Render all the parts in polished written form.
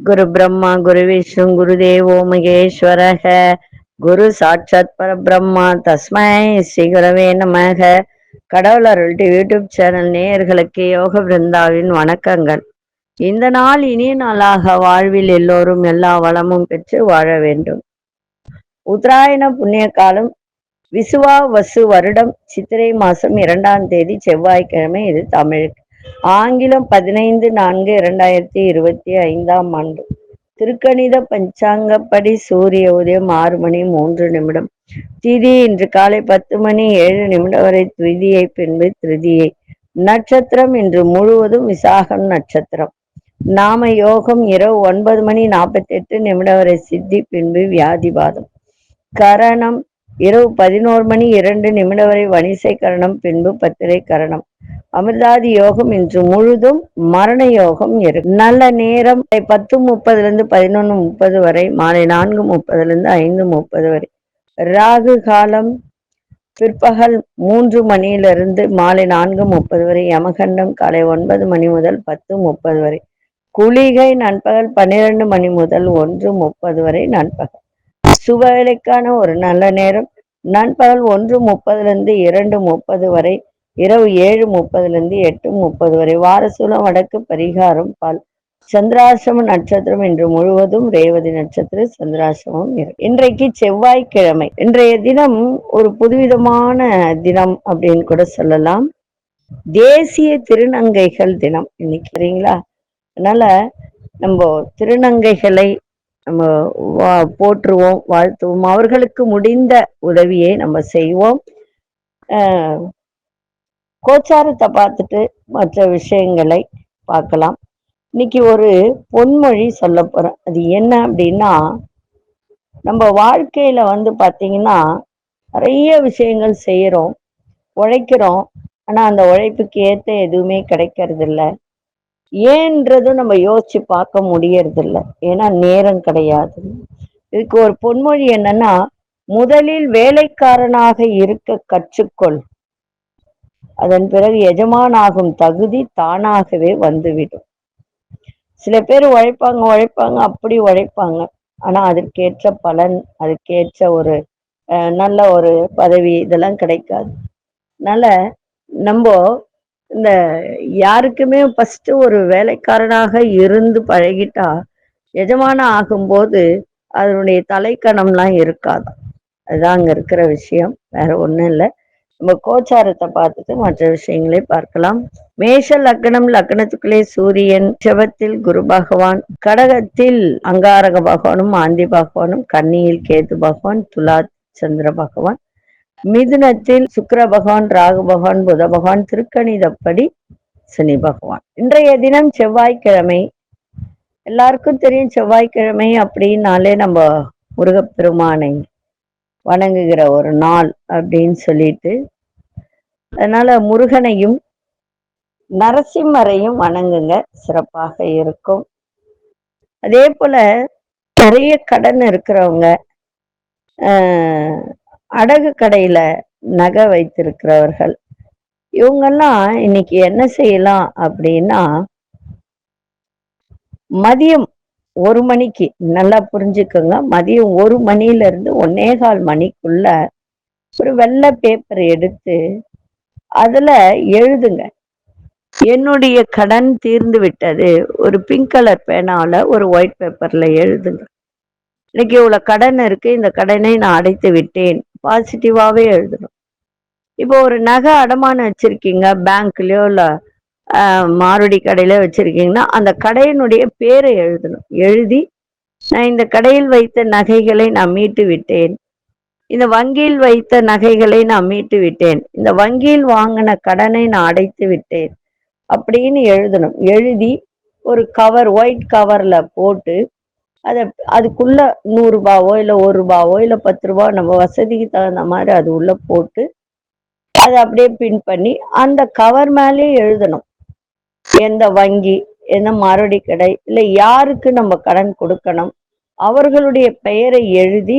குரு பிரம்மா குரு விஷ்ணு குரு தேவோ மகேஸ்வரக குரு சாட்சாத் பரபிரம்மா தஸ்மை ஸ்ரீ குரவே நமக. கடவுள் அருள்ட்டு யூடியூப் சேனல் நேயர்களுக்கு யோக பிருந்தாவின் வணக்கங்கள். இந்த நாள் இனிய நாளாக வாழ்வில் எல்லோரும் எல்லா வளமும் பெற்று வாழ வேண்டும். உத்தராயண புண்ணிய காலம் விசுவா வசு வருடம் சித்திரை மாசம் 2ஆம் தேதி செவ்வாய்க்கிழமை. இது தமிழுக்கு. ஆங்கிலம் 15/4/2025 ஆண்டு. திருக்கணித பஞ்சாங்கப்படி சூரிய உதயம் 6:03. திதி இன்று காலை 10:07 வரை துவிதியை, பின்பு திருதியை. நட்சத்திரம் இன்று முழுவதும் விசாகம் நட்சத்திரம். நாம யோகம் இரவு 9:48 வரை சித்தி, பின்பு வியாதிபாதம். கரணம் இரவு 11:02 வரை வணிசை கரணம், பின்பு பத்திரை கரணம். அமிர்தாதி யோகம் இன்று முழுதும் மரண யோகம் இருக்கு. நல்ல நேரம் 10:30 11:30 வரை, மாலை 4:30 5:30 வரை. ராகு காலம் பிற்பகல் 3 மாலை 4:30 வரை. யமகண்டம் காலை 9 முதல் 10:30 வரை. குளிகை நண்பகல் 12 முதல் 1:30 வரை நண்பகல். சுப வேலைக்கான ஒரு நல்ல நேரம் நண்பகல் 1:30 2:30 வரை, இரவு 7:30 8:30 வரை. வாரசூலம் வடக்கு, பரிகாரம் பால். சந்திராசிரம நட்சத்திரம் இன்று முழுவதும் ரேவதி நட்சத்திரம் சந்திராசிரமம் இருக்கு. இன்றைக்கு செவ்வாய்க்கிழமை. இன்றைய தினம் ஒரு புதுவிதமான தினம் அப்படின்னு கூட சொல்லலாம். தேசிய திருநங்கைகள் தினம் இன்னைக்கு, சரிங்களா? அதனால நம்ம திருநங்கைகளை நம்ம போற்றுவோம், வாழ்த்துவோம். அவர்களுக்கு முடிந்த உதவியை நம்ம செய்வோம். கோச்சாரத்தை பார்த்துட்டு மற்ற விஷயங்களை பார்க்கலாம். இன்னைக்கு ஒரு பொன்மொழி சொல்ல போறேன். அது என்ன அப்படின்னா, நம்ம வாழ்க்கையில பாத்தீங்கன்னா நிறைய விஷயங்கள் செய்யறோம், உழைக்கிறோம். ஆனா அந்த உழைப்புக்கு ஏத்த எதுவுமே கிடைக்கிறது இல்லை. ஏன்றதும் நம்ம யோசிச்சு பார்க்க முடியறது இல்லை. ஏன்னா நேரம் கிடையாது. இதுக்கு ஒரு பொன்மொழி என்னன்னா, முதலில் வேலைக்காரனாக இருக்க கற்றுக்கொள், அதன் பிறகு எஜமானாகும் தகுதி தானாகவே வந்துவிடும். சில பேர் உழைப்பாங்க, அப்படி உழைப்பாங்க. ஆனா அதற்கேற்ற பலன், அதுக்கேற்ற ஒரு நல்ல ஒரு பதவி இதெல்லாம் கிடைக்காது. அதனால நம்ம இந்த யாருக்குமே ஃபர்ஸ்ட் ஒரு வேலைக்காரனாக இருந்து பழகிட்டா எஜமான ஆகும்போது அதனுடைய தலைக்கணம்லாம் இருக்காது. அதுதான் அங்க இருக்கிற விஷயம், வேற ஒண்ணும் இல்லை. நம்ம கோச்சாரத்தை பார்த்துட்டு மற்ற விஷயங்களை பார்க்கலாம். மேஷ லக்னம், லக்னத்துக்குள்ளே சூரியன், ரிஷபத்தில் குரு பகவான், கடகத்தில் அங்காரக பகவானும் ஆந்தி பகவானும், கன்னியில் கேது பகவான், துலா சந்திர பகவான், மிதுனத்தில் சுக்கிர பகவான், ராகு பகவான், புத பகவான், திருக்கணிதப்படி சனி பகவான். இன்றைய தினம் செவ்வாய்க்கிழமை. எல்லாருக்கும் தெரியும் செவ்வாய்க்கிழமை அப்படின்னாலே நம்ம முருகப்பெருமானை வணங்குகிற ஒரு நாள் அப்படின்னு சொல்லிட்டு, அதனால முருகனையும் நரசிம்மரையும் வணங்குங்க, சிறப்பாக இருக்கும். அதே போல நிறைய கடன் இருக்கிறவங்க, அடகு கடையில நகை வைத்திருக்கிறவர்கள், இவங்கெல்லாம் இன்னைக்கு என்ன செய்யலாம் அப்படின்னா, மதியம் 1 மணிக்கு, நல்லா புரிஞ்சுக்கோங்க, மதியம் 1 மணியிலிருந்து 1:15 மணிக்குள்ள ஒரு வெள்ளை பேப்பர் எடுத்து அதுல எழுதுங்க, என்னுடைய கடன் தீர்ந்து விட்டது. ஒரு பிங்க் கலர் பேனால ஒரு ஒயிட் பேப்பர்ல எழுதுங்க. இன்னைக்கு இவ்வளவு கடன் இருக்கு, இந்த கடனை நான் அடைத்து விட்டேன். பாசிட்டிவாவே எழுதணும். இப்போ ஒரு நகை அடமானம் வச்சிருக்கீங்க, பேங்க்லயோ இல்ல மாருடி கடையில வச்சிருக்கீங்கன்னா அந்த கடையினுடைய பேரை எழுதணும். எழுதி, நான் இந்த கடையில் வைத்த நகைகளை நான் மீட்டு விட்டேன், இந்த வங்கியில் வைத்த நகைகளை நான் மீட்டு விட்டேன், இந்த வங்கியில் வாங்கின கடனை நான் அடைத்து விட்டேன் அப்படின்னு எழுதணும். எழுதி ஒரு கவர், ஒயிட் கவர்ல போட்டு அதுக்குள்ள 100 ரூபாவோ இல்ல 1 ரூபாவோ இல்ல 10 ரூபாய் நம்ம வசதிக்கு தகுந்த மாதிரி அது உள்ள போட்டு அதை அப்படியே பின் பண்ணி அந்த கவர் மேலே எழுதணும். எந்த வங்கி, எந்த மாருடி கடை, இல்லை யாருக்கு நம்ம கடன் கொடுக்கணும், அவர்களுடைய பெயரை எழுதி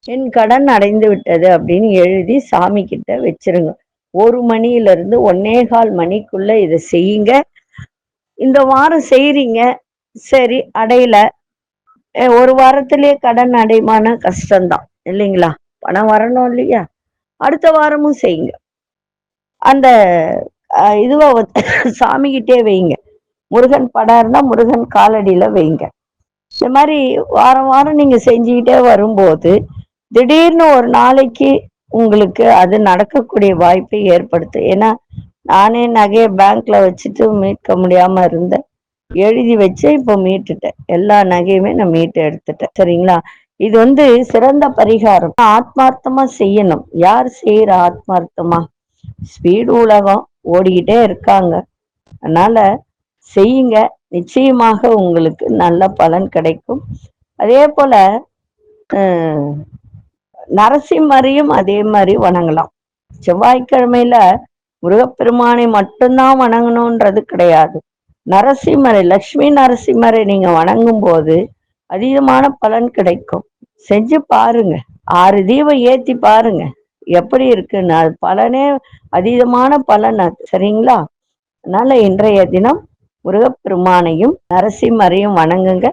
என் கடன் அடைந்து விட்டது அப்படின்னு எழுதி சாமி கிட்ட வச்சிருங்க. 1 மணியிலிருந்து 1:15 மணிக்குள்ள இதை செய்யுங்க. இந்த வாரம் செய்றீங்க, சரி அடையல, ஒரு வாரத்திலேயே கடன் அடைமான கஷ்டம்தான் இல்லைங்களா? பணம் வரணும் இல்லையா? அடுத்த வாரமும் செய்யுங்க. அந்த இதுவ சாமிகிட்டே வைங்க. முருகன் படம் இருந்தா முருகன் காலடியில வைங்க. இந்த மாதிரி வாரம் வாரம் நீங்க செஞ்சுக்கிட்டே வரும்போது திடீர்னு ஒரு நாளைக்கு உங்களுக்கு அது நடக்கக்கூடிய வாய்ப்பை ஏற்படுத்து. ஏன்னா நானே நகையை பேங்க்ல வச்சுட்டு மீட்க முடியாம இருந்தேன். எழுதி வச்சு இப்போ மீட்டுட்டேன். எல்லா நகையுமே நான் மீட்டு எடுத்துட்டேன். சரிங்களா? இது சிறந்த பரிகாரம். ஆத்மார்த்தமா செய்யணும். யார் செய்யற ஆத்மார்த்தமா? ஸ்பீடு உலகம் ஓடிக்கிட்டே இருக்காங்க. அதனால செய்யுங்க. நிச்சயமாக உங்களுக்கு நல்ல பலன் கிடைக்கும். அதே போல நரசிம்மரையும் அதே மாதிரி வணங்கலாம். செவ்வாய்க்கிழமையில முருகப்பெருமானை மட்டும்தான் வணங்கணும்ன்றது கிடையாது. நரசிம்மரை, லட்சுமி நரசிம்மரை நீங்க வணங்கும் போது அதிகமான பலன் கிடைக்கும். செஞ்சு பாருங்க. 6 தீபம் ஏத்தி பாருங்க எப்படி இருக்குன்னு. அது பலனே அதீதமான பலன் அது. சரிங்களா? அதனால இன்றைய தினம் முருகப்பெருமானையும் நரசிம்மரையும் வணங்குங்க.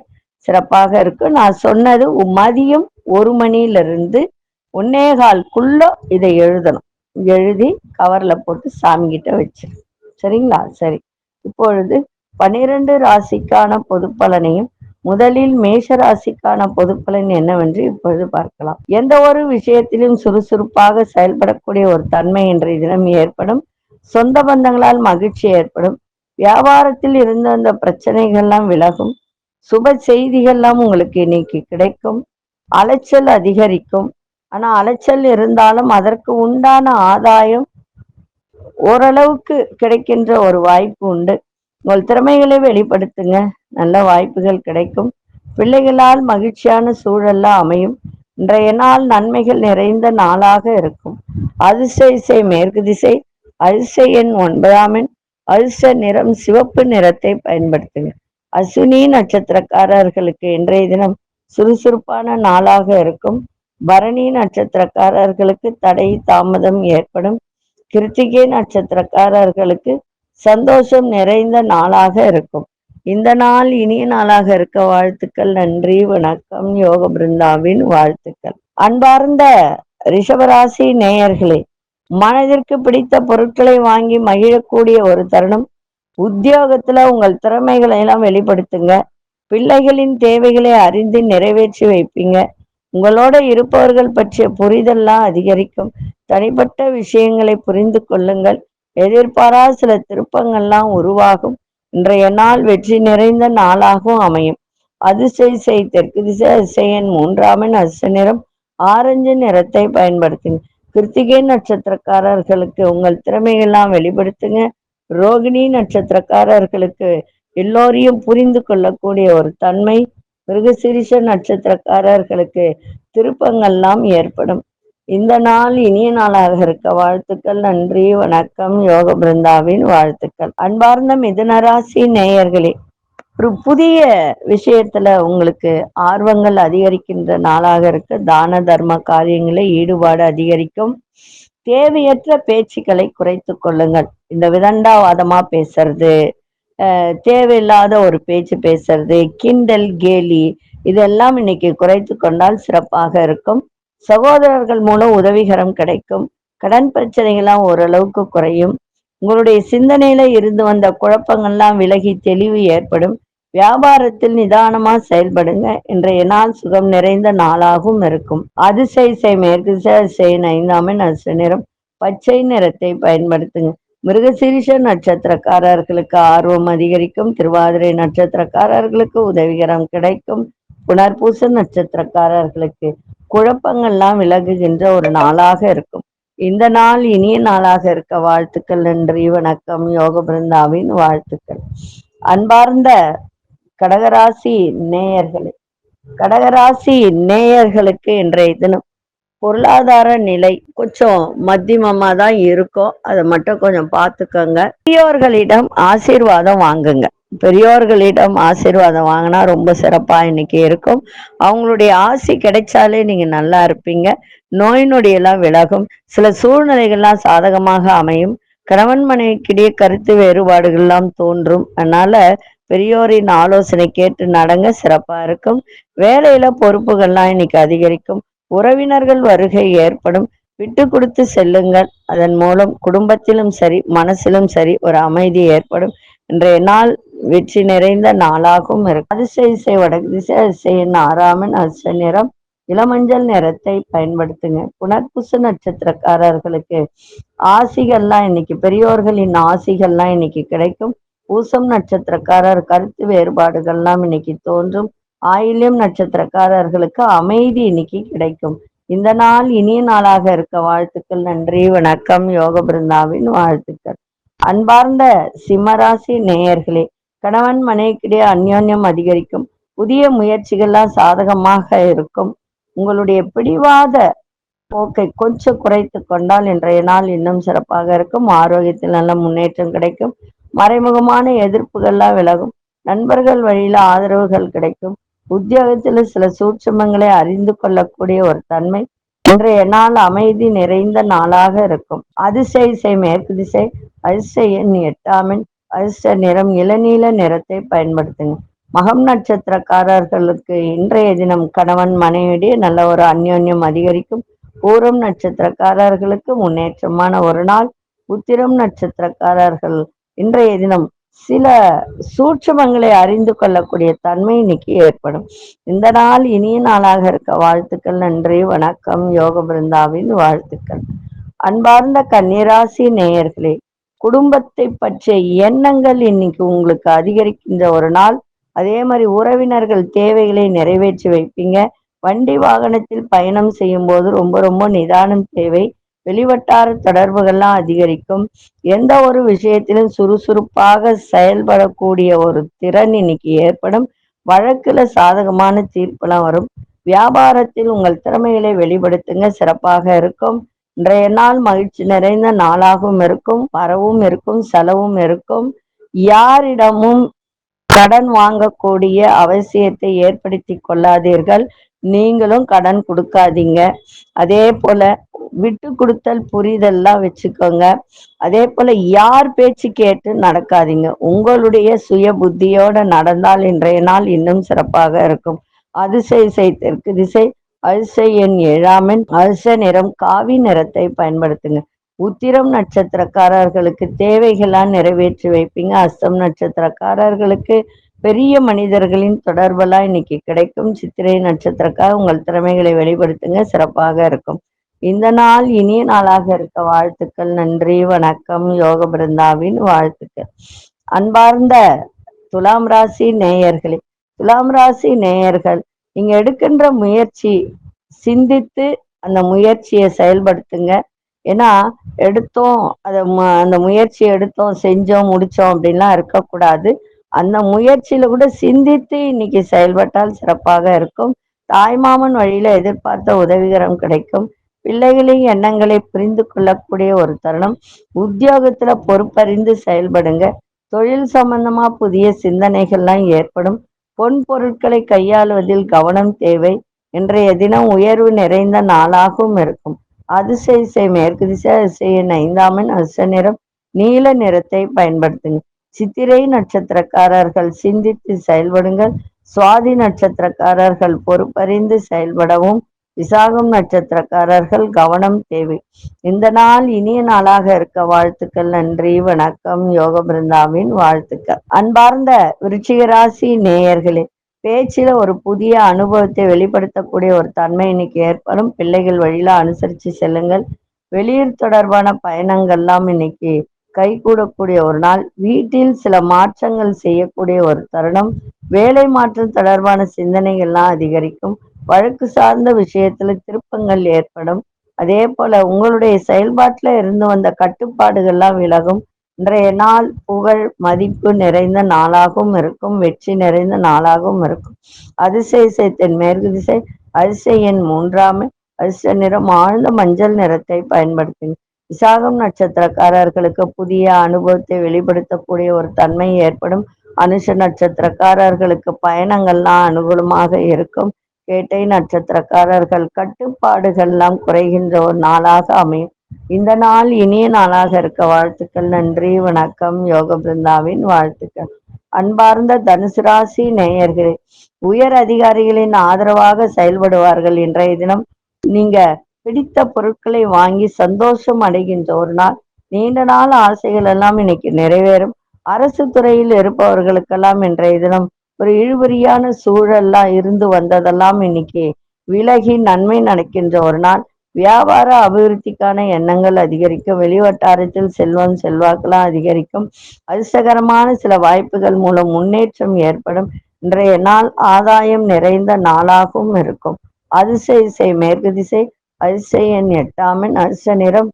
சிறப்பாக இருக்கு. நான் சொன்னது மதியம் 1 மணியிலிருந்து 1:15க்குள்ள இதை எழுதணும். எழுதி கவர்ல போட்டு சாமி கிட்ட வச்சு. சரிங்களா? சரி. இப்பொழுது 12 ராசிக்கான பொது பலனையும் முதலில் மேஷ ராசிக்கான பொது பலன் என்னவென்று இப்பொழுது பார்க்கலாம். எந்த ஒரு விஷயத்திலும் சுறுசுறுப்பாக செயல்படக்கூடிய ஒரு தன்மை இன்றைய தினம் ஏற்படும். சொந்த பந்தங்களால் மகிழ்ச்சி ஏற்படும். வியாபாரத்தில் இருந்த அந்த பிரச்சனைகள்லாம் விலகும். சுப செய்திகள்லாம் உங்களுக்கு இன்னைக்கு கிடைக்கும். அலைச்சல் அதிகரிக்கும். ஆனா அலைச்சல் இருந்தாலும் அதற்கு உண்டான ஆதாயம் ஓரளவுக்கு கிடைக்கின்ற ஒரு வாய்ப்பு உண்டு. உங்கள் திறமைகளை வெளிப்படுத்துங்க. நல்ல வாய்ப்புகள் கிடைக்கும். பிள்ளைகளால் மகிழ்ச்சியான சூழல்ல அமையும். இன்றைய நாள் நன்மைகள் நிறைந்த நாளாக இருக்கும். அதிசய மேற்கு திசை, அதிசய எண் 9ஆம் எண், அதிர்ஷ்ட நிறம் சிவப்பு நிறத்தை பயன்படுத்துங்க. அஸ்வினி நட்சத்திரக்காரர்களுக்கு இன்றைய தினம் சுறுசுறுப்பான நாளாக இருக்கும். பரணி நட்சத்திரக்காரர்களுக்கு தடை தாமதம் ஏற்படும். கிருத்திகை நட்சத்திரக்காரர்களுக்கு சந்தோஷம் நிறைந்த நாளாக இருக்கும். இந்த நாள் இனிய நாளாக இருக்க வாழ்த்துக்கள். நன்றி, வணக்கம். யோக பிருந்தாவின் வாழ்த்துக்கள். அன்பார்ந்த ரிஷபராசி நேயர்களே, மனதிற்கு பிடித்த பொருட்களை வாங்கி மகிழக்கூடிய ஒரு தருணம். உத்தியோகத்துல உங்கள் திறமைகளை எல்லாம் வெளிப்படுத்துங்க. பிள்ளைகளின் தேவைகளை அறிந்து நிறைவேற்றி வைப்பீங்க. உங்களோட இருப்பவர்கள் பற்றிய புரிதல்லாம் அதிகரிக்கும். தனிப்பட்ட விஷயங்களை புரிந்து கொள்ளுங்கள். எதிர்பாராத சில திருப்பங்கள்லாம் உருவாகும். இன்றைய நாள் வெற்றி நிறைந்த நாளாகவும் அமையும். அதிசய தெற்கு திசை, அதிசயன் 3ஆம் எண், அதிர்ஷ்ட நிறம் ஆரஞ்சு நிறத்தை பயன்படுத்துங்க. கிருத்திகை நட்சத்திரக்காரர்களுக்கு உங்கள் திறமையெல்லாம் வெளிப்படுத்துங்க. ரோகிணி நட்சத்திரக்காரர்களுக்கு எல்லோரையும் புரிந்து கொள்ளக்கூடிய ஒரு தன்மை. மிருகசீரிஷ நட்சத்திரக்காரர்களுக்கு திருப்பங்கள்லாம் ஏற்படும். இந்த நாள் இனிய நாளாக இருக்க வாழ்த்துக்கள். நன்றி, வணக்கம். யோக பிருந்தாவின் வாழ்த்துக்கள். அன்பார்ந்த மிதுனராசி நேயர்களே, ஒரு புதிய விஷயத்துல உங்களுக்கு ஆர்வங்கள் அதிகரிக்கின்ற நாளாக இருக்கு. தான தர்ம காரியங்களை ஈடுபாடு அதிகரிக்கும். தேவையற்ற பேச்சுக்களை குறைத்து கொள்ளுங்கள். இந்த விதண்டாவாதமா பேசுறது, தேவையில்லாத ஒரு பேச்சு பேசுறது, கிண்டல் கேலி, இதெல்லாம் இன்னைக்கு குறைத்து கொண்டால் சிறப்பாக இருக்கும். சகோதரர்கள் மூலம் உதவிகரம் கிடைக்கும். கடன் பிரச்சனைகள்லாம் ஓரளவுக்கு குறையும். உங்களுடைய சிந்தனையில இருந்து வந்த குழப்பங்கள்லாம் விலகி தெளிவு ஏற்படும். வியாபாரத்தில் நிதானமா செயல்படுங்க. இன்றைய நாள் சுகம் நிறைந்த நாளாகவும் இருக்கும். அதிசய மேற்கு திசை, 5ஆம் எண், அதிர்ஷ்ட நிறம் பச்சை நிறத்தை பயன்படுத்துங்க. மிருகசீரிஷ நட்சத்திரக்காரர்களுக்கு ஆர்வம் அதிகரிக்கும். திருவாதிரை நட்சத்திரக்காரர்களுக்கு உதவிகரம் கிடைக்கும். புனர்பூச நட்சத்திரக்காரர்களுக்கு குழப்பங்கள்லாம் விலகுகின்ற ஒரு நாளாக இருக்கும். இந்த நாள் இனிய நாளாக இருக்க வாழ்த்துக்கள். நன்றி, வணக்கம். யோக பிருந்தாவின் வாழ்த்துக்கள். அன்பார்ந்த கடகராசி நேயர்களே, கடகராசி நேயர்களுக்கு இன்றைய தினம் பொருளாதார நிலை கொஞ்சம் மத்தியமமா தான் இருக்கும். அதை மட்டும் கொஞ்சம் பார்த்துக்கோங்க. பெரியோர்களிடம் ஆசீர்வாதம் வாங்குங்க. பெரியோர்களிடம் ஆசீர்வாதம் வாங்கினா ரொம்ப சிறப்பா இன்னைக்கு இருக்கும். அவங்களுடைய ஆசி கிடைச்சாலே நீங்க நல்லா இருப்பீங்க. நோய் நொடியெல்லாம் விலகும். சில சூழ்நிலைகள்லாம் சாதகமாக அமையும். கணவன் மனைவிக்கிடையே கருத்து வேறுபாடுகள்லாம் தோன்றும். அதனால பெரியோரின் ஆலோசனை கேட்டு நடங்க, சிறப்பா இருக்கும். வேலையில பொறுப்புகள்லாம் இன்னைக்கு அதிகரிக்கும். உறவினர்கள் வருகை ஏற்படும். விட்டு கொடுத்து செல்லுங்கள். அதன் மூலம் குடும்பத்திலும் சரி, மனசிலும் சரி ஒரு அமைதி ஏற்படும். இன்றைய நாள் வெற்றி நிறைந்த நாளாகவும் இருக்கும். அதிசய வடக்கு திசை, அதிசயின் 6ஆம் அதிர்ஷ்ட நிறம் இளமஞ்சள் நிறத்தை பயன்படுத்துங்க. புனர்பூச நட்சத்திரக்காரர்களுக்கு ஆசிகள்லாம் இன்னைக்கு, பெரியோர்களின் ஆசிகள்லாம் இன்னைக்கு கிடைக்கும். பூசம் நட்சத்திரக்காரர் கருத்து வேறுபாடுகள்லாம் இன்னைக்கு தோன்றும். ஆயில்யம் நட்சத்திரக்காரர்களுக்கு அமைதி இன்னைக்கு கிடைக்கும். இந்த நாள் இனிய நாளாக இருக்க வாழ்த்துக்கள். நன்றி, வணக்கம். யோக பிருந்தாவின் வாழ்த்துக்கள். அன்பார்ந்த சிம்மராசி நேயர்களே, கணவன் மனைவிக்கிடையே அந்யோன்யம் அதிகரிக்கும். புதிய முயற்சிகள்லாம் சாதகமாக இருக்கும். உங்களுடைய பிடிவாத போக்கை கொஞ்சம் குறைத்து கொண்டால் இன்றைய நாள் இன்னும் சிறப்பாக இருக்கும். ஆரோக்கியத்தில் நல்ல முன்னேற்றம் கிடைக்கும். மறைமுகமான எதிர்ப்புகள்லாம் விலகும். நண்பர்கள் வழியில ஆதரவுகள் கிடைக்கும். உத்தியோகத்தில் சில சூட்சுமங்களை அறிந்து கொள்ளக்கூடிய ஒரு தன்மை. இன்றைய நாள் அமைதி நிறைந்த நாளாக இருக்கும். அதிசய மேற்கு திசை, அதிசய எண் 8ஆம் எண், அதிர்ஷ்ட நிறம் இளநீல நிறத்தை பயன்படுத்துங்க. மகம் நட்சத்திரக்காரர்களுக்கு இன்றைய தினம் கணவன் மனைவியிடையே நல்ல ஒரு அந்யோன்யம் அதிகரிக்கும். பூரம் நட்சத்திரக்காரர்களுக்கு முன்னேற்றமான ஒரு நாள். உத்திரம் நட்சத்திரக்காரர்கள் இன்றைய தினம் சில சூட்சுமங்களை அறிந்து கொள்ளக்கூடிய தன்மை இன்னைக்கு ஏற்படும். இந்த நாள் இனிய நாளாக இருக்க வாழ்த்துக்கள். நன்றி, வணக்கம். யோக பிருந்தாவின் வாழ்த்துக்கள். அன்பார்ந்த கன்னிராசி நேயர்களே, குடும்பத்தை பற்றிய எண்ணங்கள் இன்னைக்கு உங்களுக்கு அதிகரிக்கின்ற ஒரு நாள். அதே மாதிரி உறவினர்கள் தேவைகளை நிறைவேற்றி வைப்பீங்க. வண்டி வாகனத்தில் பயணம் செய்யும் போது ரொம்ப ரொம்ப நிதானம் தேவை. வெளிவட்டார தொடர்புகள்லாம் அதிகரிக்கும். எந்த ஒரு விஷயத்திலும் சுறுசுறுப்பாக செயல்படக்கூடிய ஒரு திறன் இன்னைக்கு ஏற்படும். வழக்குல சாதகமான தீர்ப்பெல்லாம் வரும். வியாபாரத்தில் உங்கள் திறமைகளை வெளிப்படுத்துங்க, சிறப்பாக இருக்கும். இன்றைய நாள் மகிழ்ச்சி நிறைந்த நாளாகவும் இருக்கும். வரவும் இருக்கும், செலவும் இருக்கும். யாரிடமும் கடன் வாங்கக்கூடிய அவசியத்தை ஏற்படுத்தி கொள்ளாதீர்கள். நீங்களும் கடன் கொடுக்காதீங்க. அதே போல விட்டு கொடுத்தல் புரிதல்லாம் வச்சுக்கோங்க. அதே போல யார் பேச்சு கேட்டு நடக்காதீங்க. உங்களுடைய சுய புத்தியோட நடந்தால் இன்றைய நாள் இன்னும் சிறப்பாக இருக்கும். அதிசய தெற்கு திசை, அதிசய எண் 7ஆம் எண், அதிர்ஷ்ட நிறம் காவி நிறத்தை பயன்படுத்துங்க. உத்திரம் நட்சத்திரக்காரர்களுக்கு தேவைகள்லாம் நிறைவேற்றி வைப்பீங்க. அஸ்தம் நட்சத்திரக்காரர்களுக்கு பெரிய மனிதர்களின் தொடர்பெல்லாம் இன்னைக்கு கிடைக்கும். சித்திரை நட்சத்திரக்காக உங்கள் திறமைகளை வெளிப்படுத்துங்க, சிறப்பாக இருக்கும். இந்த நாள் இனிய நாளாக இருக்க வாழ்த்துக்கள். நன்றி, வணக்கம். யோக பிருந்தாவின் வாழ்த்துக்கள். அன்பார்ந்த துலாம் ராசி நேயர்களே, துலாம் ராசி நேயர்கள், நீங்க எடுக்கின்ற முயற்சி சிந்தித்து அந்த முயற்சியை செயல்படுத்துங்க. ஏன்னா எடுத்தோம் அந்த முயற்சி எடுத்தோம், செஞ்சோம், முடிச்சோம் அப்படின்லாம் இருக்கக்கூடாது. அந்த முயற்சியில கூட சிந்தித்து இன்னைக்கு செயல்பட்டால் சிறப்பாக இருக்கும். தாய்மாமன் வழியில எதிர்பார்த்த உதவிகரம் கிடைக்கும். பிள்ளைகளின் எண்ணங்களை புரிந்து கொள்ளக்கூடிய ஒரு தருணம். உத்தியோகத்துல பொறுப்பறிந்து செயல்படுங்க. தொழில் சம்பந்தமா புதிய சிந்தனைகள்லாம் ஏற்படும். பொன் பொருட்களை கையாளுவதில் கவனம் தேவை. இன்றைய தினம் உயர்வு நிறைந்த நாளாகவும் இருக்கும். அதிசய மேற்கு திசை, அதிசய 5ஆம் எண், அதிர்ஷ்ட நிறம் நீல நிறத்தை பயன்படுத்துங்க. சித்திரை நட்சத்திரக்காரர்கள் சிந்தித்து செயல்படுங்கள். சுவாதி நட்சத்திரக்காரர்கள் பொறுப்பறிந்து செயல்படவும். விசாகம் நட்சத்திரக்காரர்கள் கவனம் தேவை. இந்த நாள் இனிய நாளாக இருக்க வாழ்த்துக்கள். நன்றி, வணக்கம். யோக பிருந்தாவின் வாழ்த்துக்கள். அன்பார்ந்த விருச்சிக ராசி நேயர்களே, பேச்சில ஒரு புதிய அனுபவத்தை வெளிப்படுத்தக்கூடிய ஒரு தன்மை இன்னைக்கு ஏற்படும். பிள்ளைகள் வழியில அனுசரித்து செல்லுங்கள். வெளியூர் தொடர்பான பயணங்கள்லாம் இன்னைக்கு கைகூடக்கூடிய ஒரு நாள். வீட்டில் சில மாற்றங்கள் செய்யக்கூடிய ஒரு தருணம். வேலை மாற்றம் தொடர்பான சிந்தனைகள்லாம் அதிகரிக்கும். வழக்கு சார்ந்த விஷயத்துல திருப்பங்கள் ஏற்படும். அதே போல உங்களுடைய செயல்பாட்டுல இருந்து வந்த கட்டுப்பாடுகள்லாம் விலகும். இன்றைய நாள் புகழ் மதிப்பு நிறைந்த நாளாகவும் இருக்கும். வெற்றி நிறைந்த நாளாகவும் இருக்கும். அதிசய தென் மேற்கு திசை, அதிசய எண் 3ஆம், அதிர்ஷ்ட நிறம் ஆழ்ந்த மஞ்சள் நிறத்தை பயன்படுத்துங்க. விசாகம் நட்சத்திரக்காரர்களுக்கு புதிய அனுபவத்தை வெளிப்படுத்தக்கூடிய ஒரு தன்மை ஏற்படும். அனுஷ நட்சத்திரக்காரர்களுக்கு பயணங்கள்லாம் அனுகூலமாக இருக்கும். கேட்டை நட்சத்திரக்காரர்கள் கட்டுப்பாடுகள்லாம் குறைகின்ற ஒரு நாளாக அமையும். இந்த நாள் இனிய நாளாக இருக்க வாழ்த்துக்கள். நன்றி, வணக்கம். யோக பிருந்தாவின் வாழ்த்துக்கள். அன்பார்ந்த தனுசு ராசி நேயர்களே, உயர் அதிகாரிகளின் ஆதரவாக செயல்படுவார்கள். இன்றைய தினம் நீங்க பிடித்த பொருட்களை வாங்கி சந்தோஷம் அடைகின்ற ஒரு நாள். நீண்ட நாள் ஆசைகள் எல்லாம் இன்னைக்கு நிறைவேறும். அரசு துறையில் இருப்பவர்களுக்கெல்லாம் இன்றைய தினம் ஒரு இழுபறியான சூழல்லாம் இருந்து வந்ததெல்லாம் இன்னைக்கு விலகி நன்மை நடக்கின்ற ஒரு நாள். வியாபார அபிவிருத்திக்கான எண்ணங்கள் அதிகரிக்கும். வெளிவட்டாரத்தில் செல்வம் செல்வாக்கெல்லாம் அதிகரிக்கும். அதிர்ஷ்டகரமான சில வாய்ப்புகள் மூலம் முன்னேற்றம் ஏற்படும். இன்றைய நாள் ஆதாயம் நிறைந்த நாளாகவும் இருக்கும். அதிசய இசை மேற்கு திசை, அதிசய எண் 8 அதிர்ஷ்ட நிறம்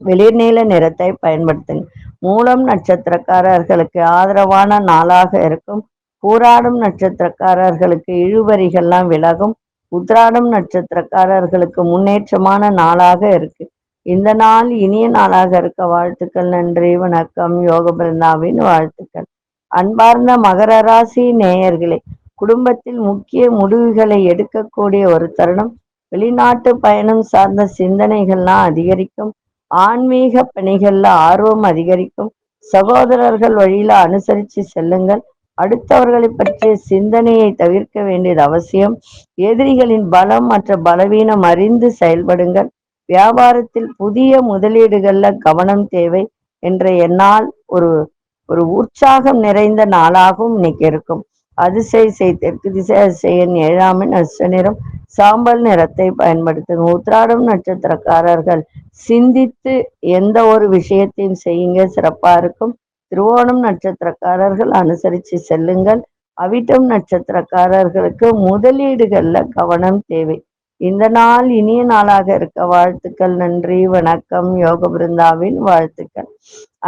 வெளிர்நீல நிறத்தை பயன்படுத்துங்க. மூலம் நட்சத்திரக்காரர்களுக்கு ஆதரவான நாளாக இருக்கும். பூராடும் நட்சத்திரக்காரர்களுக்கு இழுபறிகள்லாம் விலகும். உத்ராடம் நட்சத்திரக்காரர்களுக்கு முன்னேற்றமான நாளாக இருக்கு. இந்த நாள் இனிய நாளாக இருக்க வாழ்த்துக்கள். நன்றி, வணக்கம். யோக பிருந்தாவின் வாழ்த்துக்கள். அன்பார்ந்த மகர ராசி நேயர்களே, குடும்பத்தில் முக்கிய முடிவுகளை எடுக்கக்கூடிய ஒரு தருணம். வெளிநாட்டு பயணம் சார்ந்த சிந்தனைகள்லாம் அதிகரிக்கும். ஆன்மீக பணிகள்ல ஆர்வம் அதிகரிக்கும். சகோதரர்கள் வழியில அனுசரித்து செல்லுங்கள். அடுத்தவர்களை பற்றிய சிந்தனையை தவிர்க்க வேண்டியது அவசியம். எதிரிகளின் பலம் மற்ற பலவீனம் அறிந்து செயல்படுங்கள். வியாபாரத்தில் புதிய முதலீடுகள்ல கவனம் தேவை. இன்றைய நாள் ஒரு ஒரு உற்சாகம் நிறைந்த நாளாகவும் இன்னைக்கு இருக்கும். அதிசய தெற்கு திசை, அதிசய எண் 7 அதிர்ஷ்ட நிறம் சாம்பல் நிறத்தை பயன்படுத்துங்க. உத்திராடம் நட்சத்திரக்காரர்கள் சிந்தித்து எந்த ஒரு விஷயத்தையும் செய்யுங்க, சிறப்பா இருக்கும். திருவோணம் நட்சத்திரக்காரர்கள் அனுசரித்து செல்லுங்கள். அவிட்டம் நட்சத்திரக்காரர்களுக்கு முதலீடுகள்ல கவனம் தேவை. இந்த நாள் இனிய நாளாக இருக்க வாழ்த்துக்கள். நன்றி, வணக்கம். யோக பிருந்தாவின் வாழ்த்துக்கள்.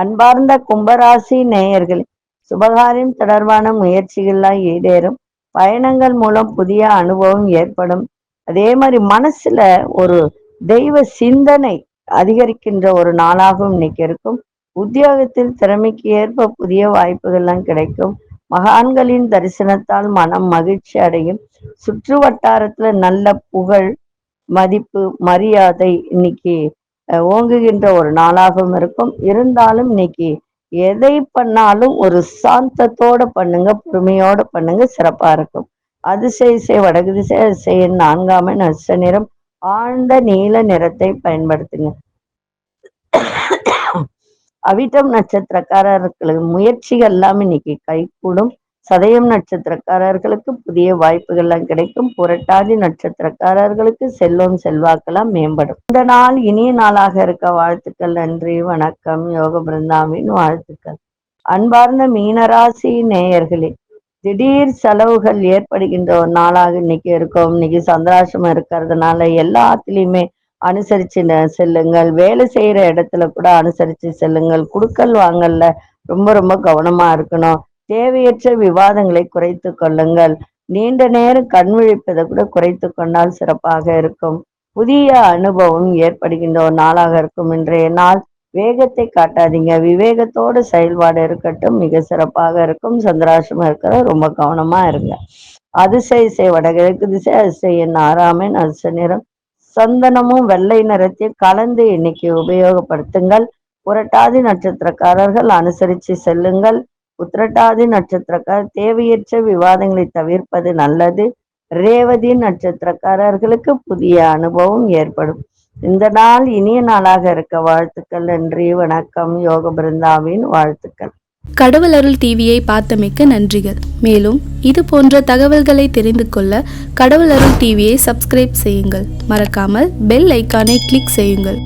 அன்பார்ந்த கும்பராசி நேயர்களே, சுபகாரியம் தொடர்பான முயற்சிகள்லாம் ஈடேறும். பயணங்கள் மூலம் புதிய அனுபவம் ஏற்படும். அதே மாதிரி மனசுல ஒரு தெய்வ சிந்தனை அதிகரிக்கின்ற ஒரு நாளாகவும் இன்னைக்கு இருக்கும். உத்தியோகத்தில் திறமைக்கு ஏற்ப புதிய வாய்ப்புகள்லாம் கிடைக்கும். மகான்களின் தரிசனத்தால் மனம் மகிழ்ச்சி அடையும். சுற்று வட்டாரத்துல நல்ல புகழ், மதிப்பு, மரியாதை இன்னைக்கு ஓங்குகின்ற ஒரு நாளாகவும் இருக்கும். இருந்தாலும் இன்னைக்கு எதை பண்ணாலும் ஒரு சாந்தத்தோட பண்ணுங்க, பொறுமையோட பண்ணுங்க, சிறப்பா இருக்கும். அதிசய இசை வடகு திசை, அதிசய 4 அதிர்ஷ்ட நிறம் ஆழ்ந்த நீல நிறத்தை பயன்படுத்துங்க. அவிட்டம் நட்சத்திரக்காரர்களுக்கு முயற்சிகள் எல்லாம் இன்னைக்கு கைகூடும். சதயம் நட்சத்திரக்காரர்களுக்கு புதிய வாய்ப்புகள்லாம் கிடைக்கும். புரட்டாதி நட்சத்திரக்காரர்களுக்கு செல்வம் செல்வாக்கெல்லாம் மேம்படும். இந்த நாள் இனிய நாளாக இருக்க வாழ்த்துக்கள். நன்றி, வணக்கம். யோக பிருந்தாவின் வாழ்த்துக்கள். அன்பார்ந்த மீனராசி நேயர்களே, திடீர் செலவுகள் ஏற்படுகின்ற ஒரு நாளாக இன்னைக்கு இருக்கும். இன்னைக்கு சந்திராசிரமம் இருக்கிறதுனால எல்லாத்துலேயுமே அனுசரித்து செல்லுங்கள். வேலை செய்கிற இடத்துல கூட அனுசரித்து செல்லுங்கள். குடுக்கல் வாங்கல்ல ரொம்ப ரொம்ப கவனமா இருக்கணும். தேவையற்ற விவாதங்களை குறைத்து கொள்ளுங்கள். நீண்ட நேரம் கண் விழிப்பதை கூட குறைத்து கொண்டால் சிறப்பாக இருக்கும். புதிய அனுபவம் ஏற்படுகின்ற ஒரு நாளாக இருக்கும். இன்றைய நாள் வேகத்தை காட்டாதீங்க, விவேகத்தோடு செயல்பாடு இருக்கட்டும், மிக சிறப்பாக இருக்கும். சந்திராசிரமம் இருக்கிற ரொம்ப கவனமா இருங்க. அதிசய இசை வடகிழக்கு திசை, அதிசய எண் 6 அதிர்ஷ்ட நிறம் சந்தனமும் வெள்ளை நிறத்தையும் கலந்து இன்னைக்கு உபயோகப்படுத்துங்கள். புரட்டாதி நட்சத்திரக்காரர்கள் அனுசரித்து செல்லுங்கள். உத்திரட்டாதி நட்சத்திரக்காரர் தேவையற்ற விவாதங்களை தவிர்ப்பது நல்லது. ரேவதி நட்சத்திரக்காரர்களுக்கு புதிய அனுபவம் ஏற்படும். இந்த நாள் இனிய நாளாக இருக்க வாழ்த்துக்கள். நன்றி, வணக்கம். யோக பிருந்தாவின் வாழ்த்துக்கள். கடவுள் அருள் டிவியை பார்த்தமைக்கு நன்றிகள். மேலும் இது போன்ற தகவல்களை தெரிந்து கொள்ள கடவுள் அருள் டிவியை சப்ஸ்கிரைப் செய்யுங்கள். மறக்காமல் பெல் ஐக்கானை கிளிக் செய்யுங்கள்.